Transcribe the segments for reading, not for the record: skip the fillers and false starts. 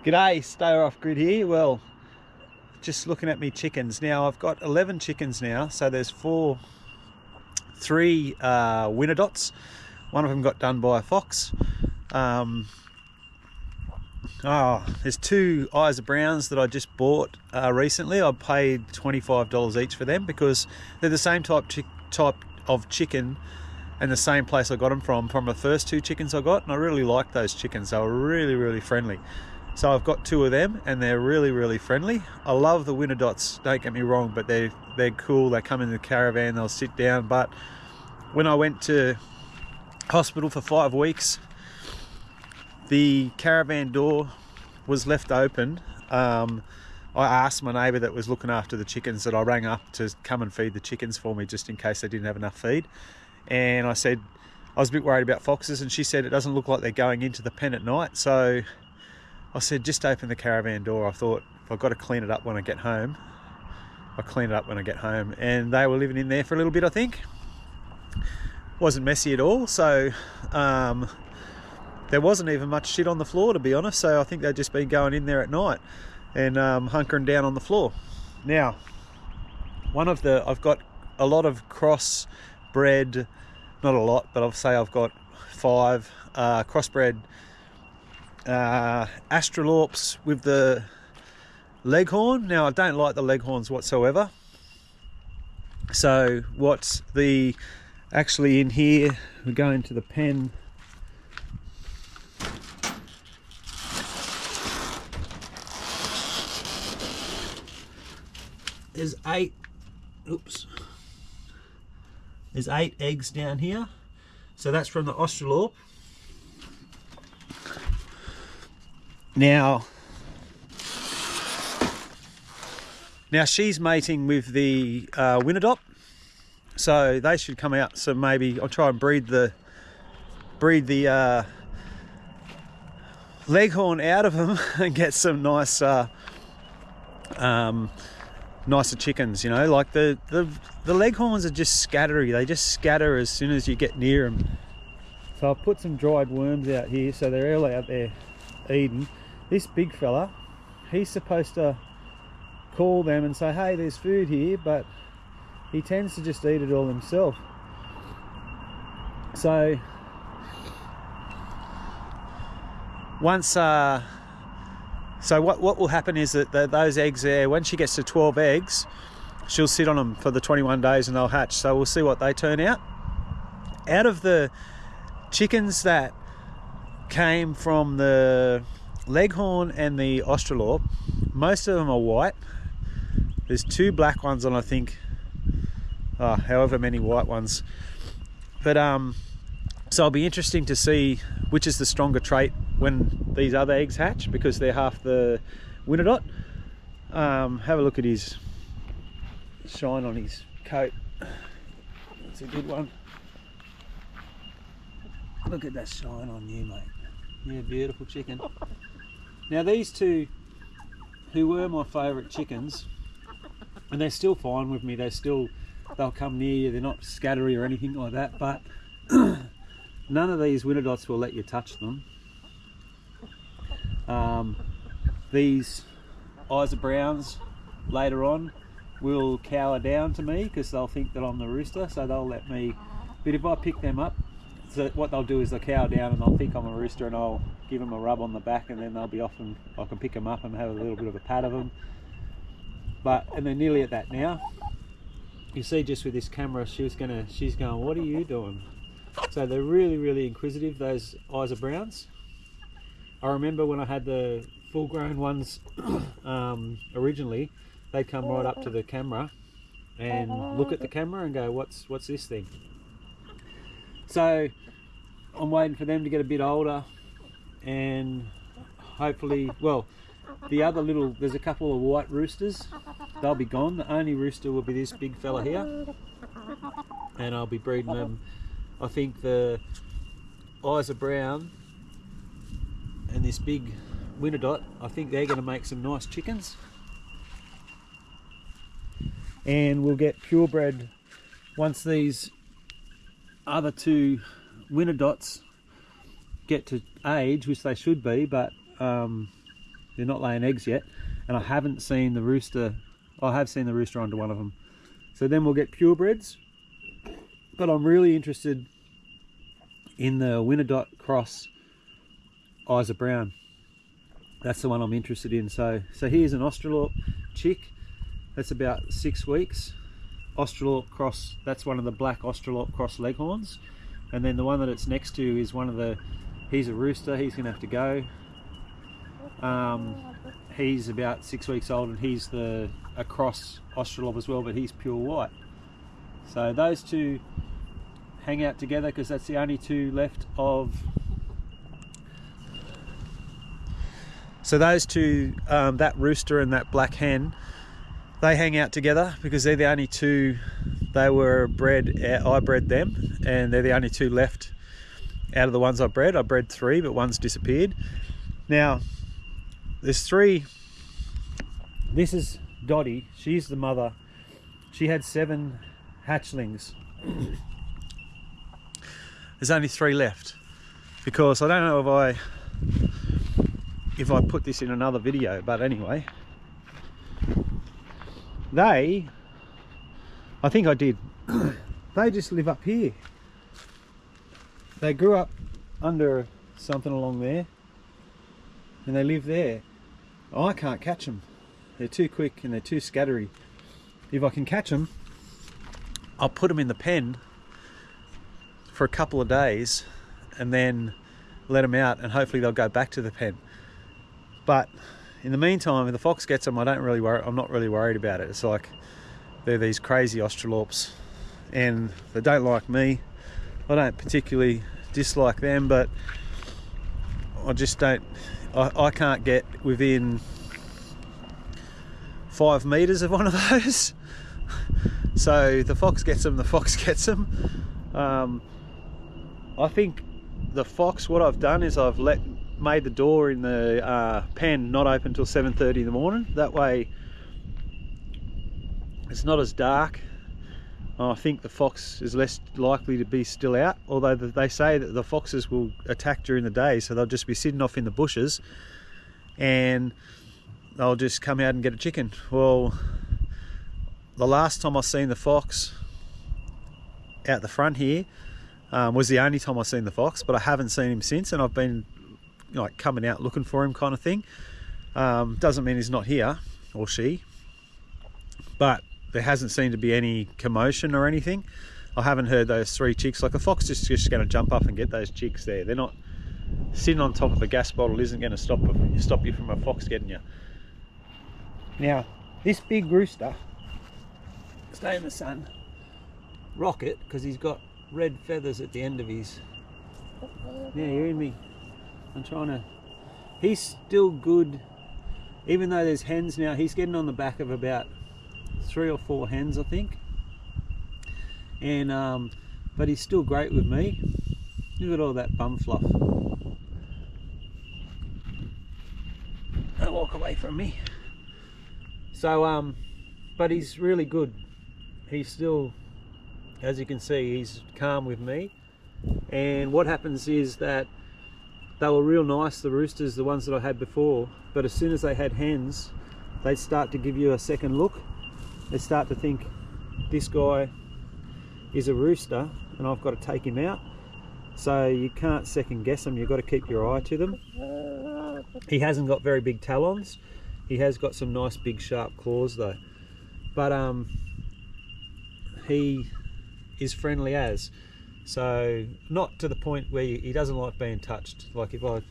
G'day, Stayer Off Grid here. Well, just looking at me chickens. Now I've got 11 chickens now, so there's three winter dots. One of them got done by a fox. There's two Isa Browns that I just bought recently. I paid $25 each for them because they're the same type of chicken and the same place I got them from the first two chickens I got, and I really liked those chickens. They were really friendly. So I've got two of them and they're really friendly. I love the winter dots, don't get me wrong, but they're cool. They come in the caravan, they'll sit down. But when I went to hospital for 5 weeks, the caravan door was left open. I asked my neighbour that was looking after the chickens that I rang up to come and feed the chickens for me just in case they didn't have enough feed. And I said, I was a bit worried about foxes, and she said it doesn't look like they're going into the pen at night. So I said, just open the caravan door. I thought, if I've got to clean it up when I get home, I'll clean it up when I get home. And they were living in there for a little bit, I think. Wasn't messy at all. So there wasn't even much shit on the floor, to be honest. So I think they'd just been going in there at night and hunkering down on the floor. Now, I've got a lot of crossbred, not a lot, but I'll say I've got 5 crossbred Australorps with the leghorn. Now I don't like the leghorns whatsoever. So what's actually in here, we go into the pen. There's 8 eggs down here. So that's from the Australorp. Now she's mating with the winter dot, so they should come out. So maybe I'll try and breed the leghorn out of them and get some nicer chickens. You know, like the leghorns are just scattery. They just scatter as soon as you get near them. So I've put some dried worms out here, so they're all out there eating. This big fella, he's supposed to call them and say, hey, there's food here, but he tends to just eat it all himself. So what will happen is that those eggs there, when she gets to 12 eggs, she'll sit on them for the 21 days and they'll hatch. So we'll see what they turn out. Out of the chickens that came from the leghorn and the Australorp, most of them are white. There's 2 black ones and I think however many white ones. But so it'll be interesting to see which is the stronger trait when these other eggs hatch, because they're half the winter dot. Have a look at his shine on his coat. It's a good one. Look at that shine on you, mate. Yeah, beautiful chicken. Now these two, who were my favourite chickens, and they're still fine with me, they'll come near you, they're not scattery or anything like that, but none of these winter dots will let you touch them. These Isa Browns later on will cower down to me because they'll think that I'm the rooster, so they'll let me, but if I pick them up, so what they'll do is they'll cower down and they'll think I'm a rooster, and I'll give them a rub on the back, and then they'll be off and I can pick them up and have a little bit of a pat of them. And they're nearly at that now. You see, just with this camera, she's going, what are you doing? So they're really inquisitive, those Isa Browns. I remember when I had the full grown ones originally, they'd come right up to the camera and look at the camera and go, what's this thing? So I'm waiting for them to get a bit older, and hopefully, well, there's a couple of white roosters, they'll be gone. The only rooster will be this big fella here, and I'll be breeding them. I think the Isa Brown and this big winter dot, I think they're going to make some nice chickens, and we'll get purebred once these other 2 winter dots get to age, which they should be, but They're not laying eggs yet, and I haven't seen the rooster. I have seen the rooster onto one of them. So then we'll get purebreds, but I'm really interested in the Wyandotte cross Isa Brown. That's the one I'm interested in. So here's an Australorp chick that's about 6 weeks. Australorp cross, that's one of the black Australorp cross leghorns, and then the one that it's next to is one of the, he's a rooster, he's gonna have to go. He's about 6 weeks old, and he's a cross Australorp as well, but he's pure white. So those two hang out together because that's the only two left of. So those two, that rooster and that black hen, they hang out together because they're the only two. They were bred, I bred them, and they're the only two left out of the ones I bred. I bred 3, but one's disappeared. Now, there's 3. This is Dottie, she's the mother. She had 7 hatchlings. There's only 3 left because I don't know if I put this in another video, but anyway, I think I did. They just live up here. They grew up under something along there and they live there. I can't catch them. They're too quick and they're too scattery. If I can catch them, I'll put them in the pen for a couple of days and then let them out, and hopefully they'll go back to the pen. But in the meantime, if the fox gets them, I'm not really worried about it. It's like they're these crazy Australorps and they don't like me. I don't particularly dislike them, but I just don't, I can't get within 5 meters of one of those. So the fox gets them, the fox gets them. I think the fox, what I've done is I've made the door in the pen not open until 7:30 in the morning. That way it's not as dark. I think the fox is less likely to be still out, although they say that the foxes will attack during the day, so they'll just be sitting off in the bushes and they'll just come out and get a chicken. Well, the last time I seen the fox out the front here was the only time I seen the fox, but I haven't seen him since, and I've been like coming out looking for him kind of thing. Doesn't mean he's not here, or she, but there hasn't seemed to be any commotion or anything. I haven't heard those 3 chicks. Like a fox is just going to jump up and get those chicks there. They're not sitting on top of a gas bottle, isn't going to stop you from a fox getting you. Now, this big rooster, stay in the sun, Rocket, because he's got red feathers at the end of his. Yeah, you're in me. I'm trying to. He's still good, even though there's hens now. He's getting on the back of about 3 or 4 hens, I think. And but he's still great with me. Look at all that bum fluff. Don't walk away from me. So but he's really good. He's still, as you can see, he's calm with me. And what happens is that they were real nice, the roosters, the ones that I had before, but as soon as they had hens, they start to give you a second look. They start to think, this guy is a rooster and I've got to take him out. So you can't second guess them, you've got to keep your eye to them. He hasn't got very big talons. He has got some nice big sharp claws though. But he is friendly as. So not to the point where he doesn't like being touched. Like if I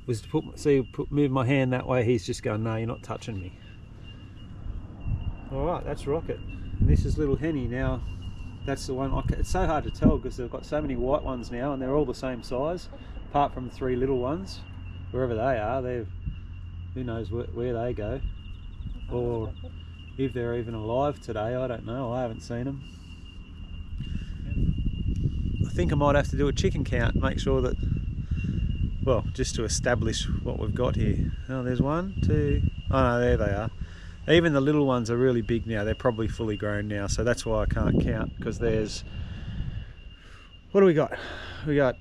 was to move my hand that way, he's just going, no, you're not touching me. All right, that's Rocket. And this is little Henny. Now, that's the one. It's so hard to tell because they've got so many white ones now, and they're all the same size, apart from the 3 little ones. Wherever they are, who knows where they go, or if they're even alive today. I don't know. I haven't seen them. I think I might have to do a chicken count, make sure that, well, just to establish what we've got here. Oh, there's 1, 2, oh no, there they are. Even the little ones are really big now. They're probably fully grown now, so that's why I can't count, because there's, what do we got? We got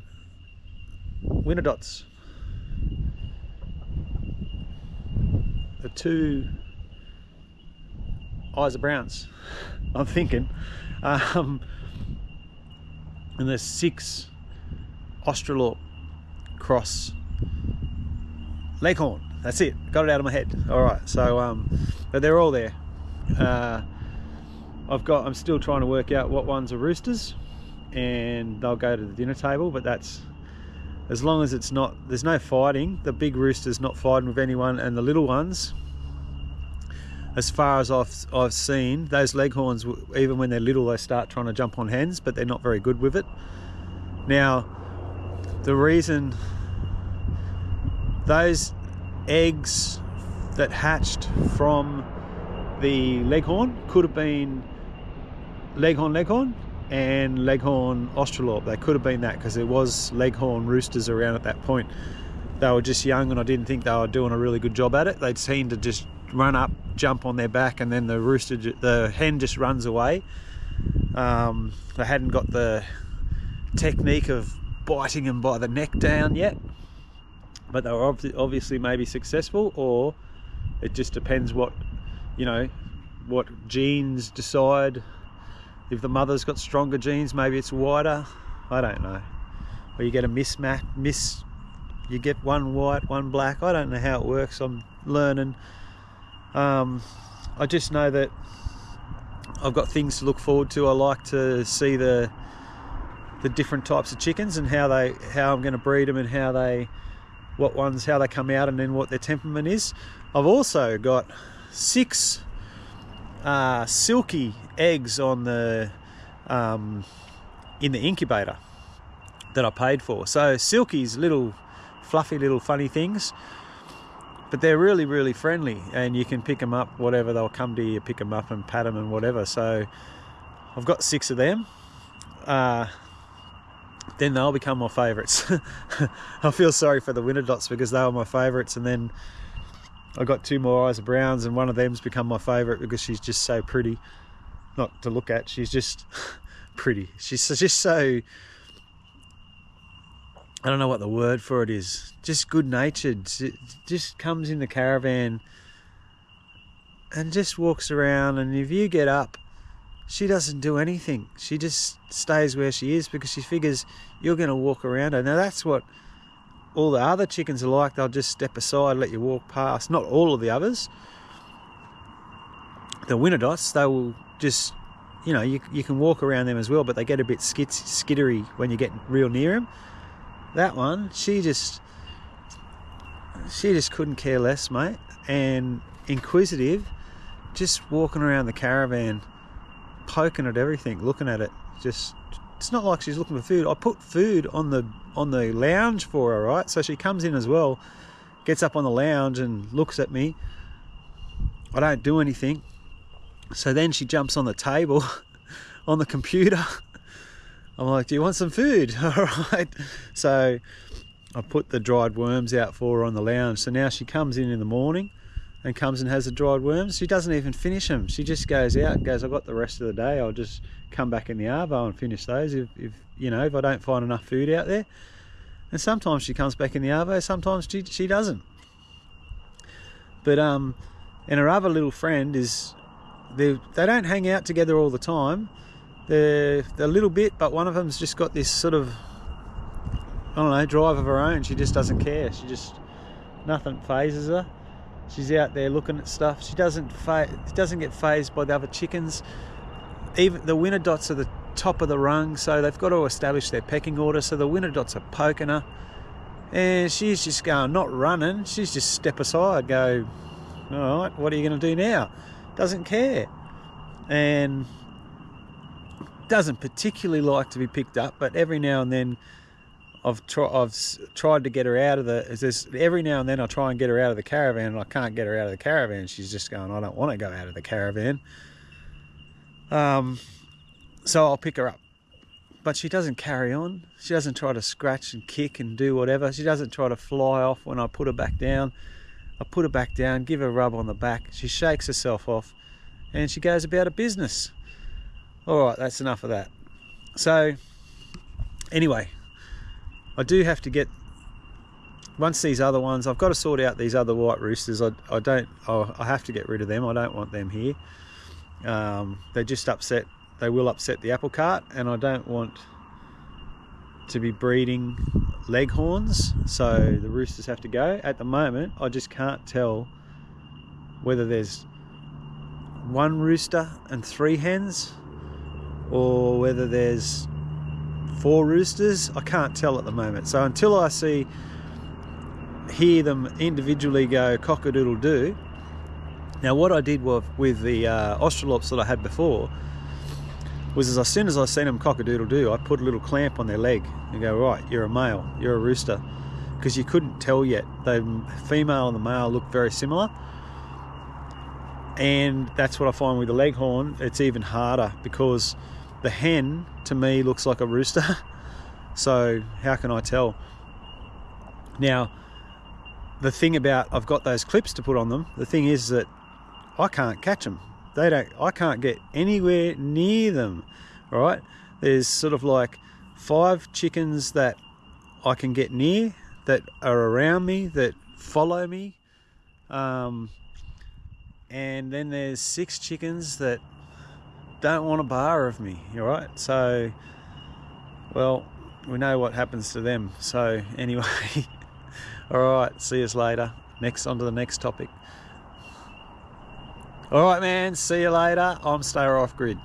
Wyandotte's. are 2 Isa Browns, I'm thinking. And there's 6 Australorp cross Leghorn. That's it, got it out of my head. All right, so but they're all there. I'm still trying to work out what ones are roosters, and they'll go to the dinner table, but that's as long as it's not, there's no fighting. The big rooster's not fighting with anyone, and the little ones, as far as I've seen, those Leghorns, even when they're little, they start trying to jump on hens, but they're not very good with it. Now, the reason those eggs that hatched from the Leghorn could have been Leghorn and Leghorn Australorp. They could have been that, because there was Leghorn roosters around at that point. They were just young, and I didn't think they were doing a really good job at it. They'd seem to just run up, jump on their back, and then the hen just runs away. They hadn't got the technique of biting them by the neck down yet, but they were obviously maybe successful, or it just depends what, you know, what genes decide. If the mother's got stronger genes, maybe it's wider. I don't know. Or you get a mismatch, you get one white, one black. I don't know how it works. I'm learning. I just know that I've got things to look forward to. I like to see the different types of chickens and how I'm going to breed them, and how they come out, and then what their temperament is. I've also got 6 silky eggs on the in the incubator that I paid for. So silkies, little fluffy little funny things, but they're really, really friendly, and you can pick them up, whatever, they'll come to you, pick them up and pat them and whatever. So I've got 6 of them. Then they'll become my favourites. I feel sorry for the Winterdots, because they were my favourites, and then I got 2 more Isa Browns, and one of them's become my favourite because she's just so pretty. Not to look at, she's just pretty. She's just so, I don't know what the word for it is, just good-natured. Just comes in the caravan and just walks around, and if you get up, she doesn't do anything. She just stays where she is, because she figures you're going to walk around her. Now that's what all the other chickens are like. They'll just step aside, let you walk past. Not all of the others. The Winterdots, they will just, you know, you can walk around them as well, but they get a bit skittery when you get real near them. That one, she just couldn't care less, mate, and inquisitive, just walking around the caravan, poking at everything, looking at it. Just, it's not like she's looking for food. I put food on the lounge for her, right? So she comes in as well, gets up on the lounge and looks at me. I don't do anything. So then she jumps on the table on the computer. I'm like, do you want some food? All right. So I put the dried worms out for her on the lounge. So now she comes in the morning and comes and has the dried worms. She doesn't even finish them. She just goes out and goes, I've got the rest of the day. I'll just come back in the arvo and finish those if you know, if I don't find enough food out there. And sometimes she comes back in the arvo, sometimes she doesn't. But and her other little friend is, they don't hang out together all the time. They're a little bit, but one of them's just got this sort of, I don't know, drive of her own. She just doesn't care. She just, nothing phases her. She's out there looking at stuff. She doesn't get phased by the other chickens. Even the Winterdots are the top of the rung, so they've got to establish their pecking order. So the Winterdots are poking her, and she's just going, not running. She's just step aside, go, all right, what are you going to do now? Doesn't care, and doesn't particularly like to be picked up. But every now and then, I've tried to get her out of every now and then I try and get her out of the caravan, and I can't get her out of the caravan. She's just going, I don't want to go out of the caravan. So I'll pick her up, but she doesn't carry on. She doesn't try to scratch and kick and do whatever. She doesn't try to fly off when I put her back down. I put her back down, give her a rub on the back. She shakes herself off, and she goes about her business. All right, that's enough of that. So anyway, I do have to get once these other ones, I've got to sort out these other white roosters. I have to get rid of them. I don't want them here. They just upset. They will upset the apple cart, and I don't want to be breeding leghorns, so the roosters have to go. At the moment, I just can't tell whether there's one rooster and 3 hens, or whether there's 4 roosters. I can't tell at the moment. So until I hear them individually go cock-a-doodle-doo. Now what I did with the Australorps that I had before was, as soon as I seen them cock-a-doodle-doo, I put a little clamp on their leg and go, right, you're a male, you're a rooster, because you couldn't tell yet. The female and the male look very similar, and that's what I find with the leghorn. It's even harder because the hen to me looks like a rooster. So how can I tell? Now the thing about, I've got those clips to put on them. The thing is that I can't catch them. I can't get anywhere near them, right? There's sort of like 5 chickens that I can get near, that are around me, that follow me, and then there's 6 chickens that don't want a bar of me, all right? So, well, we know what happens to them. So anyway, all right, see us later. On to the next topic. All right, man, see you later. I'm Stayer Off Grid.